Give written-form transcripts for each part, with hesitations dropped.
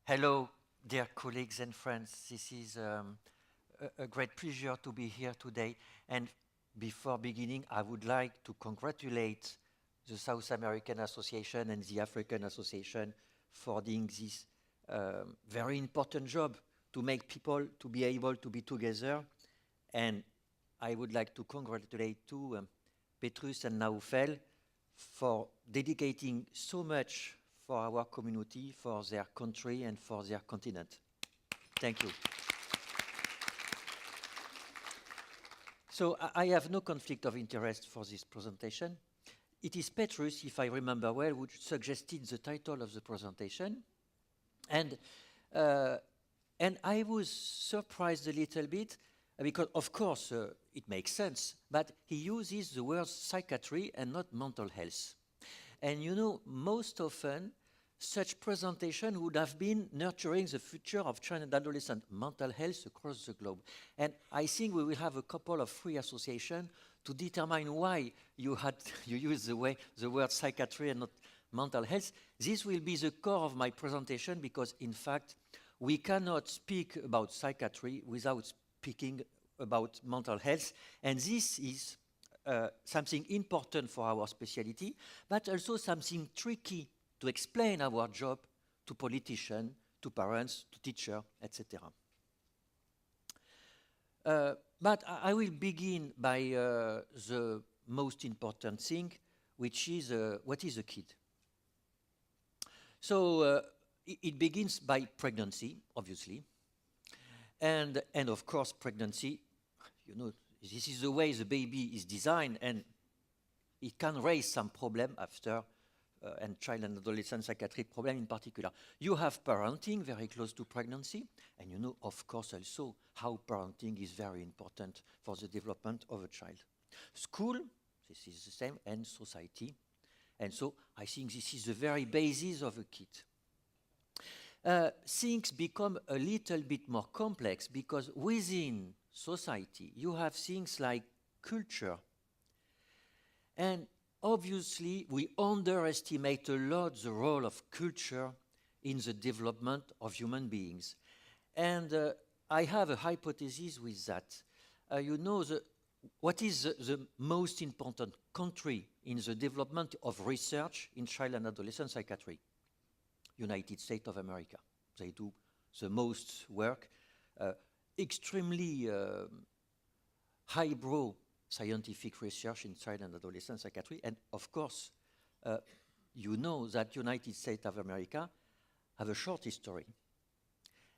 Hello, dear colleagues and friends. This is a great pleasure to be here today. And before beginning, I would like to congratulate the South American Association and the African Association for doing this very important job to make people to be able to be together. And I would like to congratulate too Petrus and Naufel for dedicating so much for our community, for their country, and for their continent. Thank you. So I have no conflict of interest for this presentation. It is Petrus, if I remember well, who suggested the title of the presentation. And I was surprised a little bit because, of course, it makes sense, but he uses the word psychiatry and not mental health. And you know, most often, such presentation would have been nurturing the future of child and adolescent mental health across the globe. And I think we will have a couple of free associations to determine why you use the word psychiatry and not mental health. This will be the core of my presentation because, in fact, we cannot speak about psychiatry without speaking about mental health. And this is something important for our specialty, but also something tricky to explain our job to politicians, to parents, to teachers, etc. But I will begin by the most important thing, which is what is a kid? So it begins by pregnancy, obviously. And of course, pregnancy, you know, this is the way the baby is designed, and it can raise some problem after, and child and adolescent psychiatric problem in particular. You have parenting very close to pregnancy, and you know, of course, also how parenting is very important for the development of a child. School, this is the same, and society. And so I think this is the very basis of a kid. Things become a little bit more complex because within society, you have things like culture. And obviously, we underestimate a lot the role of culture in the development of human beings. And I have a hypothesis with that. You know, what is the most important country in the development of research in child and adolescent psychiatry? United States of America. They do the most work. Extremely highbrow scientific research in child and adolescent psychiatry. And of course, you know that United States of America have a short history.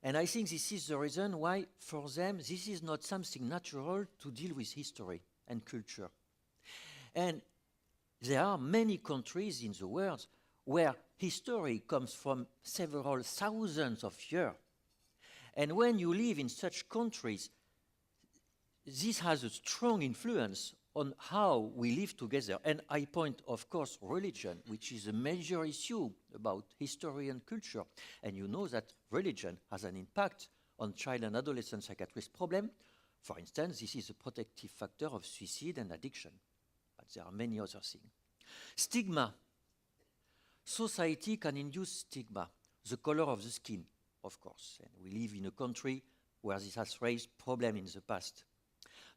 And I think this is the reason why, for them, this is not something natural to deal with history and culture. And there are many countries in the world where history comes from several thousands of years. And when you live in such countries, this has a strong influence on how we live together. And I point, of course, religion, which is a major issue about history and culture. And you know that religion has an impact on child and adolescent psychiatrist problem. For instance, this is a protective factor of suicide and addiction. But there are many other things. Stigma. Society can induce stigma. The color of the skin, of course. And we live in a country where this has raised problems in the past.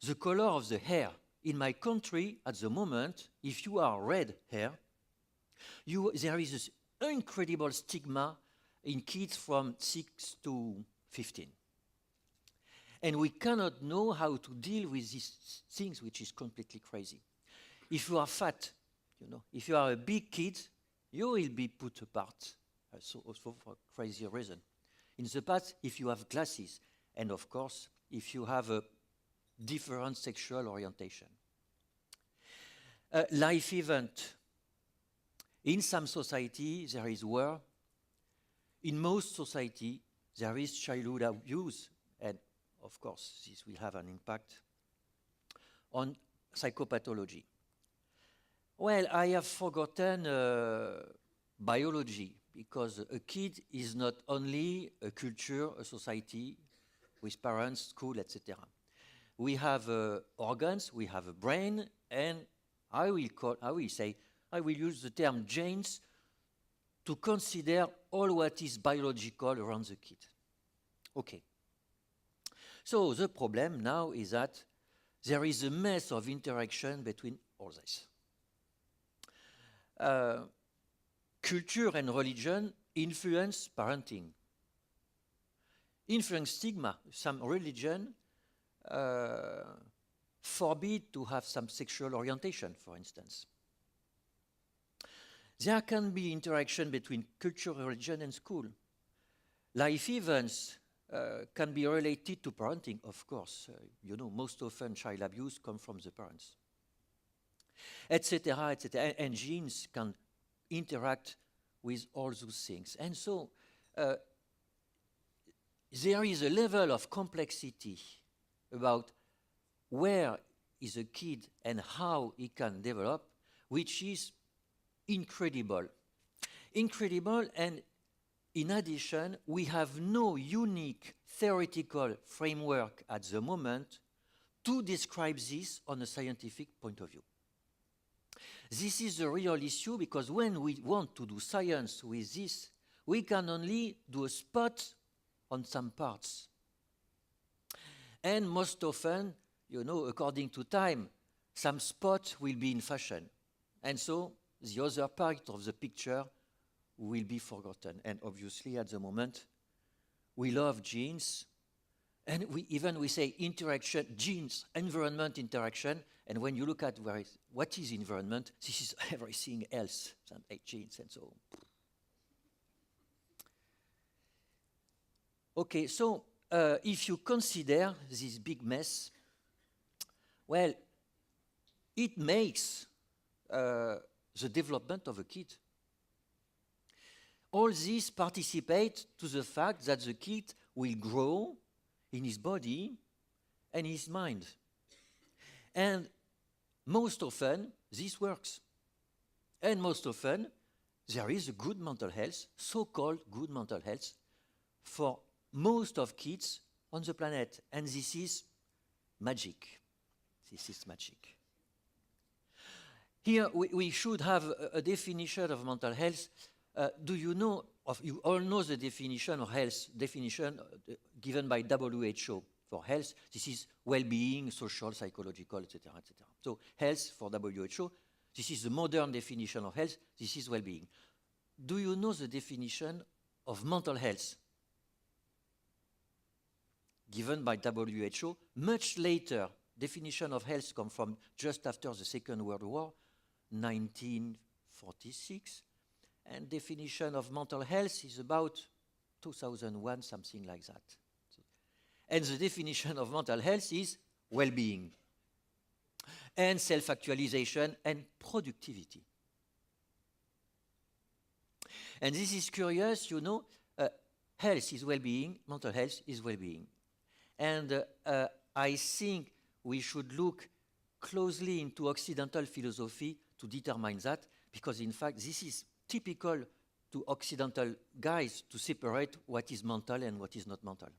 The color of the hair. In my country, at the moment, if you are red hair, there is this incredible stigma in kids from 6 to 15. And we cannot know how to deal with these things, which is completely crazy. If you are fat, you know, if you are a big kid, you will be put apart, also for a crazy reason. In the past, if you have glasses, and of course, if you have a different sexual orientation. Life event. In some society, there is war. In most society, there is childhood abuse. And of course, this will have an impact on psychopathology. Well, I have forgotten biology, because a kid is not only a culture, a society, with parents, school, etc. We have organs, we have a brain, and I will use the term genes to consider all what is biological around the kid. Okay. So the problem now is that there is a mess of interaction between all this. Culture and religion influence parenting. Influence stigma. Some religion forbid to have some sexual orientation, for instance. There can be interaction between culture, religion, and school. Life events can be related to parenting, of course. You know, most often child abuse comes from the parents, etc., etc. And genes can interact with all those things. And so there is a level of complexity about where is a kid and how he can develop, which is incredible. Incredible, and in addition, we have no unique theoretical framework at the moment to describe this on a scientific point of view. This is a real issue because when we want to do science with this, we can only do a spot on some parts. And most often, you know, according to time, some spot will be in fashion. And so the other part of the picture will be forgotten. And obviously, at the moment, we love genes, and we say interaction, genes, environment, interaction. And when you look at what is environment, this is everything else than genes and so on. Okay, so if you consider this big mess, well, it makes the development of a kid. All this participate to the fact that the kid will grow in his body and his mind. And most often, this works. And most often, there is a good mental health, so-called good mental health, for most of kids on the planet. And this is magic. This is magic. Here, we should have a definition of mental health. Do you know, you all know the definition of health, given by WHO for health. This is well-being, social, psychological, etc., etc. So health for WHO, this is the modern definition of health. This is well-being. Do you know the definition of mental health given by WHO? Much later, definition of health comes from just after the Second World War, 1946. And definition of mental health is about 2001, something like that. And the definition of mental health is well-being and self-actualization and productivity. And this is curious, you know, health is well-being, mental health is well-being. And I think we should look closely into Occidental philosophy to determine that, because in fact this is typical to Occidental guys to separate what is mental and what is not mental.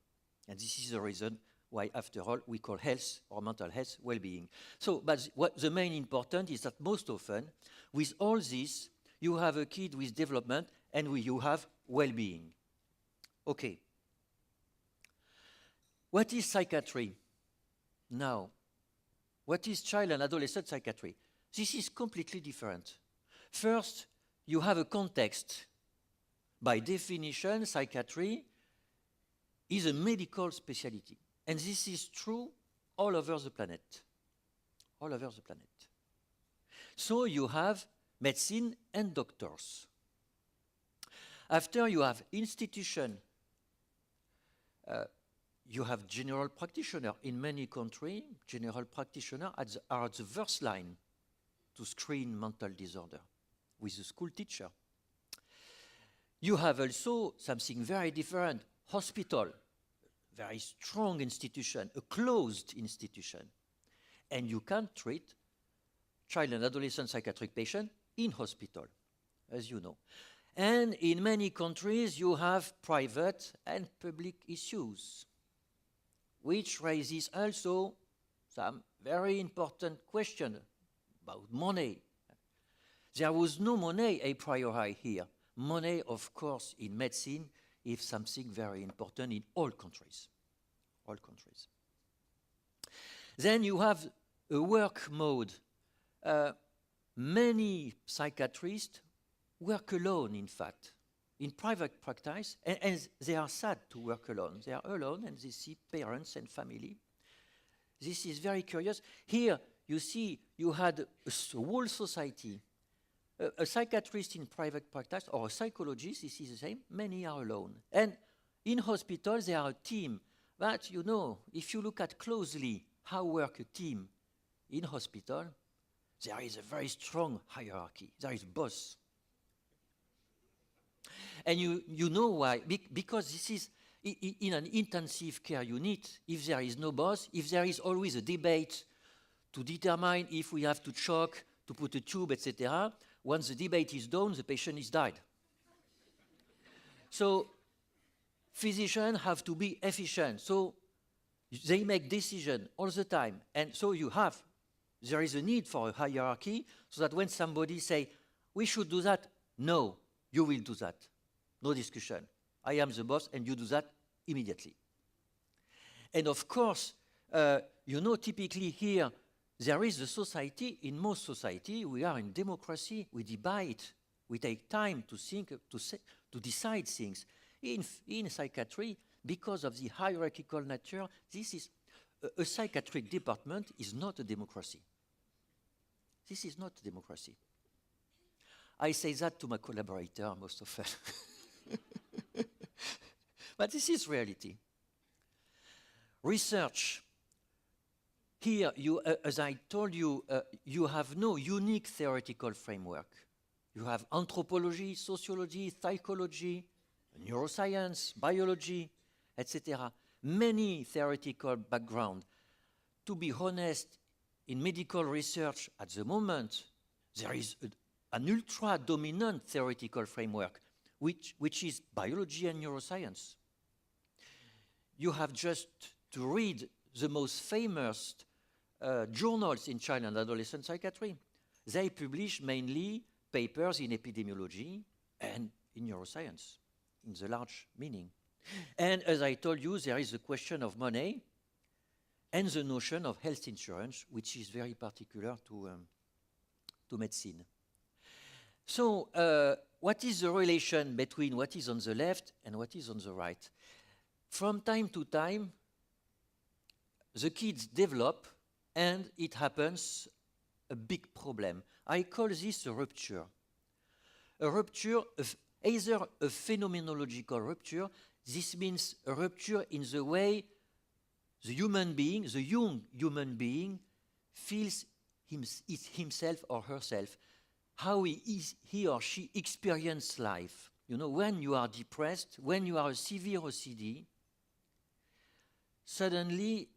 And this is the reason why, after all, we call health or mental health well-being. So, but what the main important is that most often, with all this, you have a kid with development and you have well-being. Okay. What is psychiatry? Now, what is child and adolescent psychiatry? This is completely different. First, you have a context. By definition, psychiatry is a medical specialty. And this is true all over the planet. All over the planet. So you have medicine and doctors. After you have institution, you have general practitioner. In many countries, general practitioners are at the first line to screen mental disorder with a school teacher. You have also something very different, hospital, very strong institution, a closed institution. And you can treat child and adolescent psychiatric patients in hospital, as you know. And in many countries, you have private and public issues, which raises also some very important questions about money. There was no money a priori here, money, of course, in medicine is something very important in all countries. All countries. Then you have a work mode. Many psychiatrists work alone, in fact, in private practice, and they are sad to work alone. They are alone and they see parents and family. This is very curious. Here, you see, you had a whole society. A psychiatrist in private practice or a psychologist, this is the same, many are alone. And in hospitals, they are a team. But, you know, if you look at closely how work a team in hospital, there is a very strong hierarchy. There is boss. And you know why? Because this is, in an intensive care unit, if there is no boss, if there is always a debate to determine if we have to choke, to put a tube, etc., once the debate is done, the patient is died. So physicians have to be efficient. So they make decisions all the time. And so there is a need for a hierarchy so that when somebody say, we should do that, no, you will do that. No discussion. I am the boss and you do that immediately. And of course, you know, typically here, there is a society, in most society, we are in democracy, we debate, we take time to think, to decide things. In psychiatry, because of the hierarchical nature, this is, a psychiatric department is not a democracy. This is not a democracy. I say that to my collaborator most often. But this is reality. Research. Here, as I told you, you have no unique theoretical framework. You have anthropology, sociology, psychology, neuroscience, biology, etc. Many theoretical background. To be honest, in medical research at the moment, there is an ultra-dominant theoretical framework, which is biology and neuroscience. You have just to read the most famous journals in child and adolescent psychiatry. They publish mainly papers in epidemiology and in neuroscience, in the large meaning. And as I told you, there is a question of money and the notion of health insurance, which is very particular to medicine. So what is the relation between what is on the left and what is on the right? From time to time, the kids develop and it happens a big problem. I call this a rupture. A rupture, either a phenomenological rupture, this means a rupture in the way the human being, the young human being, feels himself or herself, how he or she experiences life. You know, when you are depressed, when you are a severe OCD, suddenly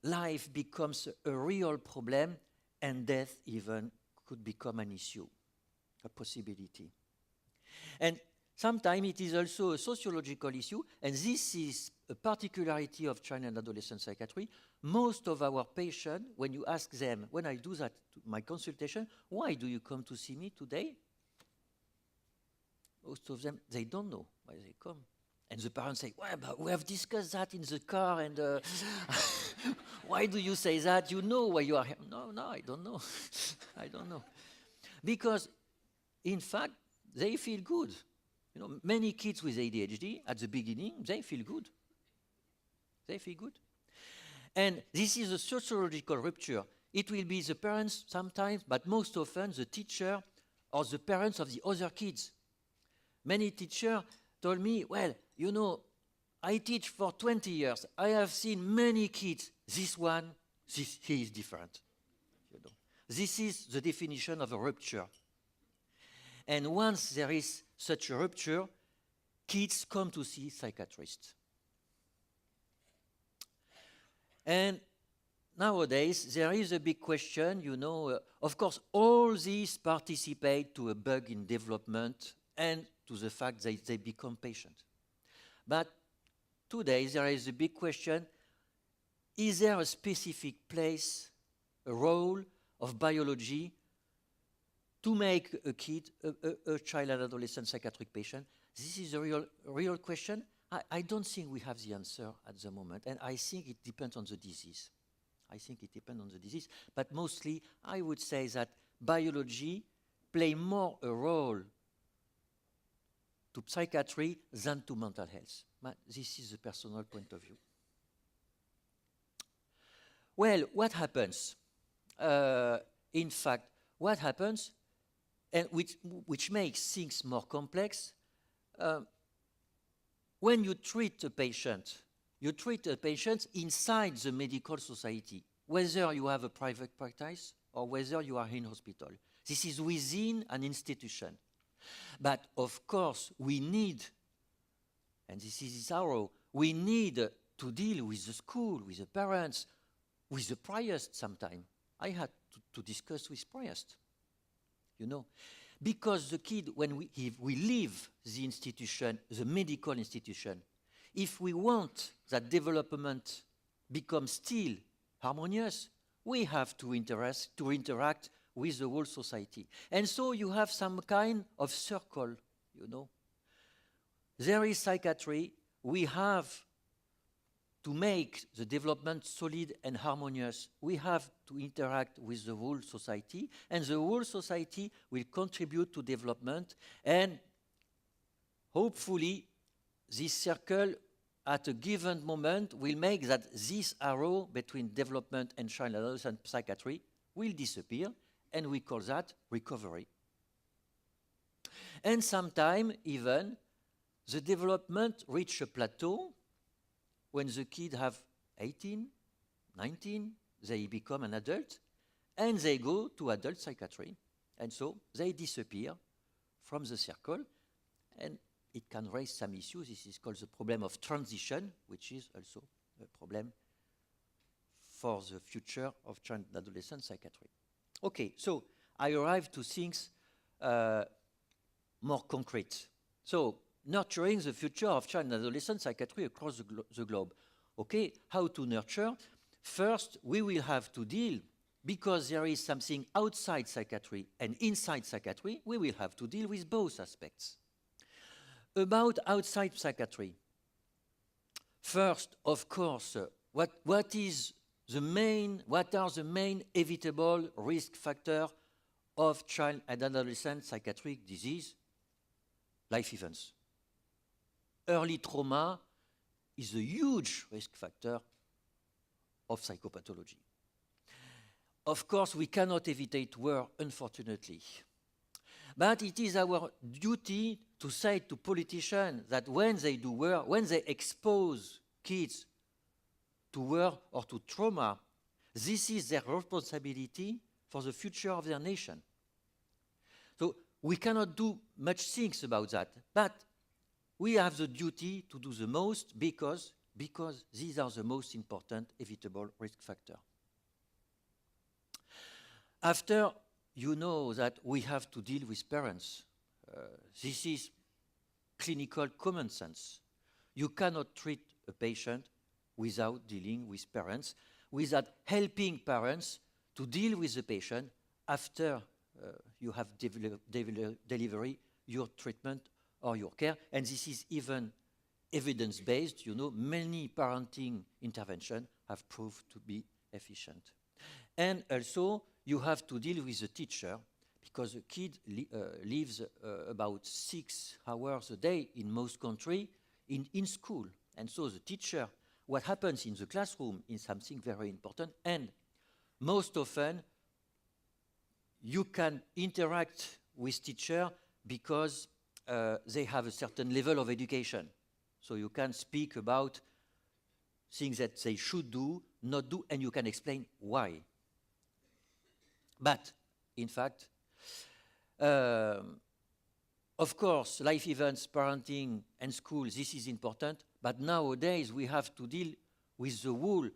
life becomes a real problem and death even could become an issue, a possibility. And sometimes it is also a sociological issue, and this is a particularity of child and adolescent psychiatry. Most of our patients, when you ask them, when I do that, my consultation, why do you come to see me today? Most of them, they don't know why they come. And the parents say, well, but we have discussed that in the car, and why do you say that? You know why you are here. No, I don't know. I don't know. Because, in fact, they feel good. You know, many kids with ADHD, at the beginning, they feel good. They feel good. And this is a sociological rupture. It will be the parents sometimes, but most often the teacher or the parents of the other kids. Many teachers told me, well, you know, I teach for 20 years. I have seen many kids. This one, he is different. You know. This is the definition of a rupture. And once there is such a rupture, kids come to see psychiatrists. And nowadays, there is a big question, you know, of course, all these participate to a bug in development and to the fact that they become patient. But today, there is a big question, is there a specific place, a role of biology to make a kid, a child and adolescent psychiatric patient? This is a real question. I don't think we have the answer at the moment, and I think it depends on the disease. I think it depends on the disease, but mostly I would say that biology play more a role to psychiatry than to mental health. But this is a personal point of view. Well, what happens? In fact, what happens, and which makes things more complex, when you treat a patient inside the medical society, whether you have a private practice or whether you are in hospital. This is within an institution. But of course, we need, and this is our role, we need to deal with the school, with the parents, with the priest sometimes. I had to discuss with priest, you know. Because the kid, when we leave the institution, the medical institution, if we want that development becomes still harmonious, we have to interact with the whole society. And so you have some kind of circle, you know. There is psychiatry. We have to make the development solid and harmonious. We have to interact with the whole society, and the whole society will contribute to development, and hopefully this circle at a given moment will make that this arrow between development and child and adolescent psychiatry will disappear, and we call that recovery. And sometimes even the development reach a plateau when the kids have 18, 19, they become an adult, and they go to adult psychiatry. And so they disappear from the circle, and it can raise some issues. This is called the problem of transition, which is also a problem for the future of child and adolescent psychiatry. Okay, so I arrive to things more concrete. So, nurturing the future of child and adolescent psychiatry across the globe. Okay, how to nurture? First, we will have to deal, because there is something outside psychiatry and inside psychiatry, we will have to deal with both aspects. About outside psychiatry. First, of course, what are the main evitable risk factors of child and adolescent psychiatric disease? Life events. Early trauma is a huge risk factor of psychopathology. Of course, we cannot evitate war, unfortunately. But it is our duty to say to politicians that when they do war, when they expose kids to war or to trauma, this is their responsibility for the future of their nation. So we cannot do much things about that, but we have the duty to do the most because these are the most important evitable risk factors. After, you know that we have to deal with parents. This is clinical common sense. You cannot treat a patient without dealing with parents, without helping parents to deal with the patient after you have delivery, your treatment or your care. And this is even evidence-based. You know, many parenting interventions have proved to be efficient. And also, you have to deal with the teacher, because a kid lives about 6 hours a day in most countries in school. And so the teacher, what happens in the classroom is something very important. And most often, you can interact with teacher because they have a certain level of education. So you can speak about things that they should do, not do, and you can explain why. But, in fact, of course, life events, parenting, and school, this is important. But nowadays, we have to deal with the whole.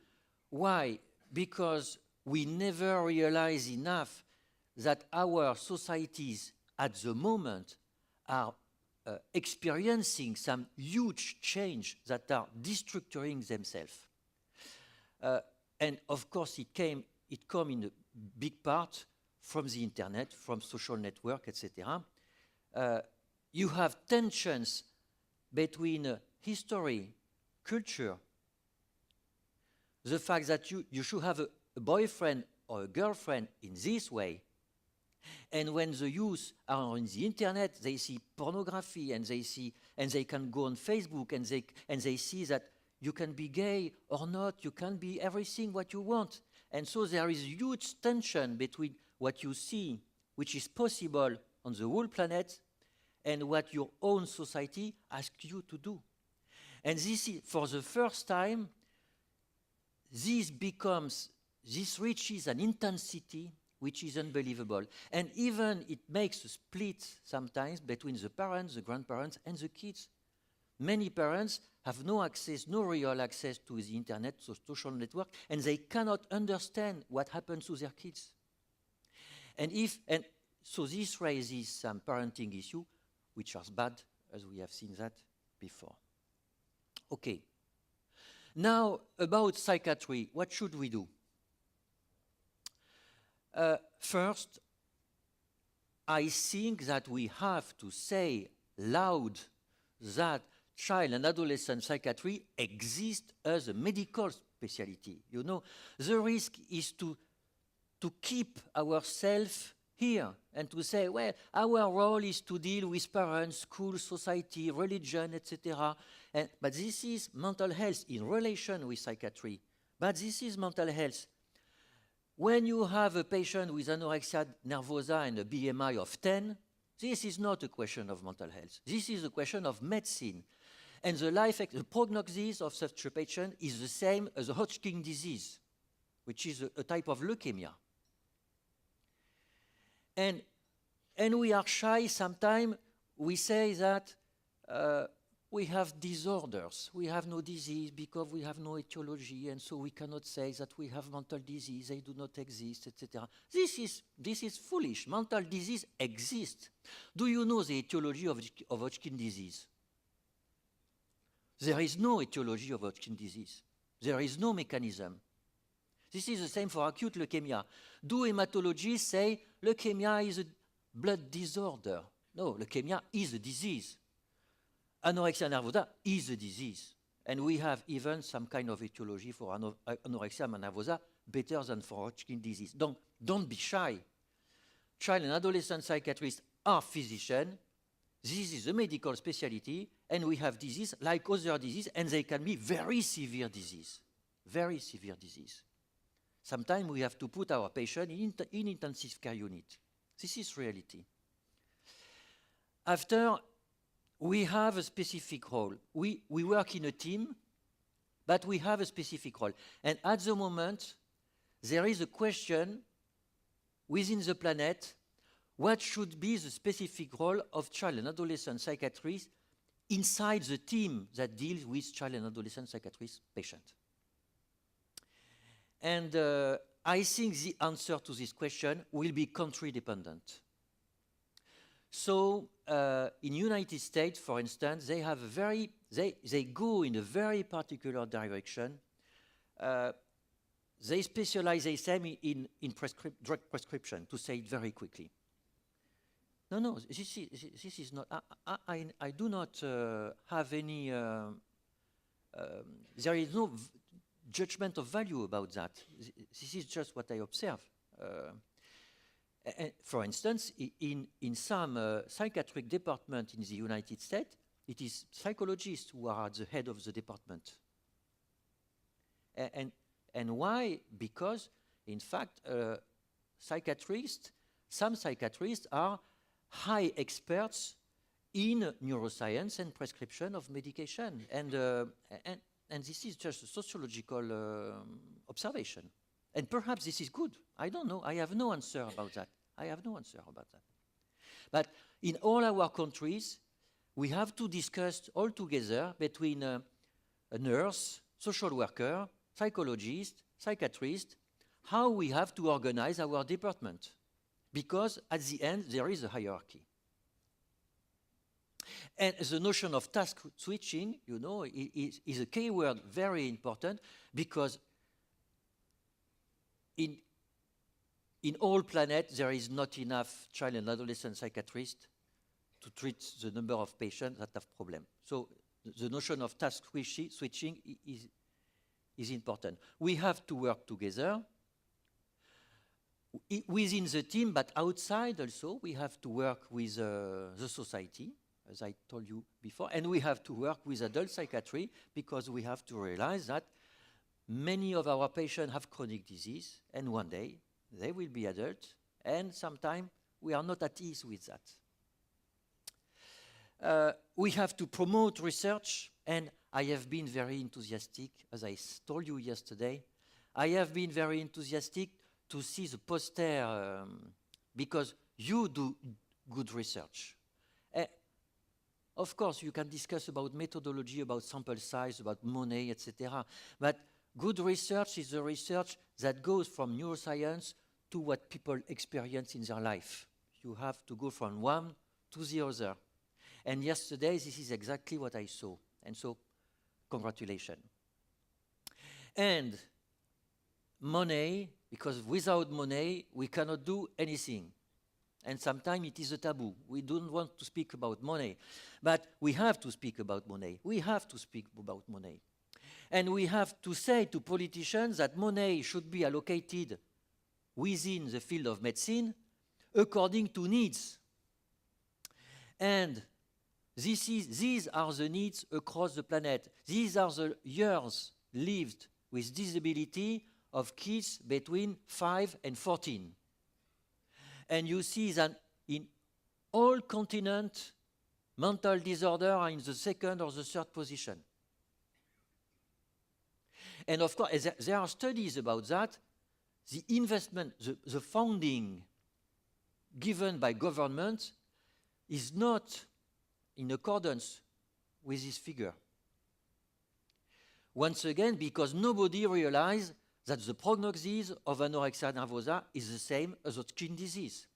Why? Because we never realize enough that our societies at the moment are experiencing some huge change that are destructuring themselves. And of course, it come in a big part from the internet, from social network, etc. You have tensions between history, culture, the fact that you should have a boyfriend or a girlfriend in this way. And when the youth are on the internet, they see pornography and they can go on Facebook and they see that you can be gay or not, you can be everything what you want. And so there is huge tension between what you see, which is possible on the whole planet, and what your own society asks you to do. And this is, for the first time, this reaches an intensity which is unbelievable. And even it makes a split sometimes between the parents, the grandparents, and the kids. Many parents have no access, no real access to the internet, to social network, and they cannot understand what happens to their kids. And so this raises some parenting issues, which are bad, as we have seen that before. Okay. Now, about psychiatry, what should we do? First, I think that we have to say loud that child and adolescent psychiatry exists as a medical specialty. You know, the risk is to keep ourselves here and to say, well, our role is to deal with parents, school, society, religion, etc. But this is mental health in relation with psychiatry. But this is mental health. When you have a patient with anorexia nervosa and a BMI of 10, this is not a question of mental health. This is a question of medicine. And the prognosis of such a patient is the same as a Hodgkin disease, which is a type of leukemia. And we are shy sometimes. We say that we have disorders. We have no disease because we have no etiology, and so we cannot say that we have mental disease. They do not exist, etc. This is foolish. Mental disease exists. Do you know the etiology of Hodgkin disease? There is no etiology of Hodgkin disease. There is no mechanism. This is the same for acute leukemia. Do hematologists say leukemia is a blood disorder? No, leukemia is a disease. Anorexia nervosa is a disease. And we have even some kind of etiology for anorexia nervosa better than for Hodgkin disease. Don't be shy. Child and adolescent psychiatrists are physicians. This is a medical specialty, and we have disease like other disease, and they can be very severe disease. Very severe disease. Sometimes we have to put our patient in intensive care unit. This is reality. After, we have a specific role. We work in a team, but we have a specific role. And at the moment, there is a question within the planet, what should be the specific role of child and adolescent psychiatrists inside the team that deals with child and adolescent psychiatrist patients? And I think the answer to this question will be country dependent. So in United States, for instance, they have they go in a very particular direction. They specialize, they say, in drug prescription, to say it very quickly. No, this is not, I do not have any, there is no judgment of value about that. This is just what I observe. For instance, in some psychiatric department in the United States, it is psychologists who are at the head of the department. And why? Because, in fact, some psychiatrists are high experts in neuroscience and prescription of medication. And this is just a sociological observation. And perhaps this is good. I don't know. I have no answer about that. But in all our countries, we have to discuss all together between a nurse, social worker, psychologist, psychiatrist, how we have to organize our department. Because at the end, there is a hierarchy. And the notion of task switching, you know, is a key word, very important, because in all planets, there is not enough child and adolescent psychiatrists to treat the number of patients that have problems. So the notion of task switching is important. We have to work together within the team, but outside also, we have to work with the society, as I told you before, and we have to work with adult psychiatry because we have to realize that many of our patients have chronic disease, and one day they will be adult, and sometimes we are not at ease with that. We have to promote research, and I have been very enthusiastic, as I told you yesterday. I have been very enthusiastic to see the poster because you do good research. Of course, you can discuss about methodology, about sample size, about money, etc. But good research is the research that goes from neuroscience to what people experience in their life. You have to go from one to the other. And yesterday, this is exactly what I saw. And so, congratulations. And money, because without money, we cannot do anything. And sometimes it is a taboo. We don't want to speak about money. But we have to speak about money. We have to speak about money. And we have to say to politicians that money should be allocated within the field of medicine according to needs. And these are the needs across the planet. These are the years lived with disability of kids between 5 and 14. And you see that in all continents, mental disorders are in the second or the third position. And of course, there are studies about that. The investment, the funding given by government is not in accordance with this figure. Once again, because nobody realized that the prognosis of anorexia nervosa is the same as a skin disease.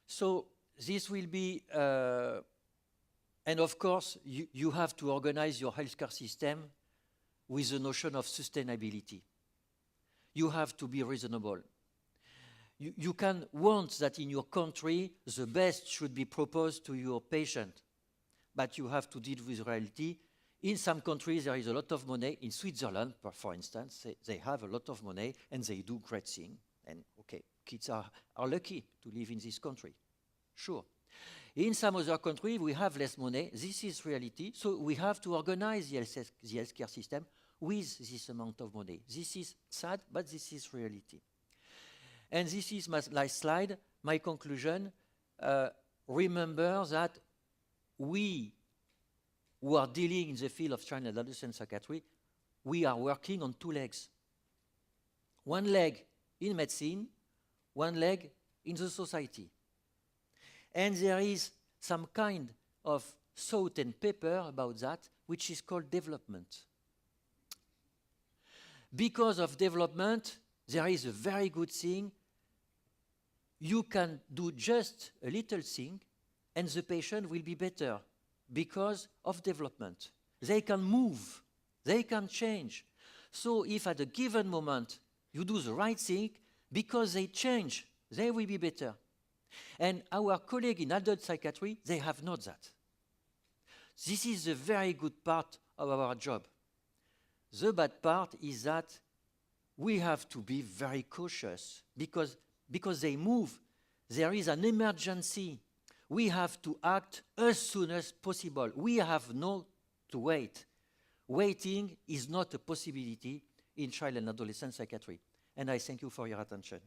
So this will be, and of course, you have to organize your healthcare system with the notion of sustainability. You have to be reasonable. You can want that in your country, the best should be proposed to your patient, but you have to deal with reality. In some countries, there is a lot of money. In Switzerland, for instance, they have a lot of money and they do great things. And okay, kids are lucky to live in this country, sure. In some other countries, we have less money. This is reality. So we have to organize the healthcare system with this amount of money. This is sad, but this is reality. And this is my last slide, my conclusion. Remember that we who are dealing in the field of child and adolescent psychiatry, we are working on two legs. One leg in medicine, one leg in the society. And there is some kind of thought and paper about that, which is called development. Because of development, there is a very good thing. You can do just a little thing, and the patient will be better because of development. They can move, they can change. So if at a given moment you do the right thing, because they change, they will be better. And our colleagues in adult psychiatry, they have not that. This is a very good part of our job. The bad part is that we have to be very cautious because they move. There is an emergency. We have to act as soon as possible. We have not to wait. Waiting is not a possibility in child and adolescent psychiatry. And I thank you for your attention.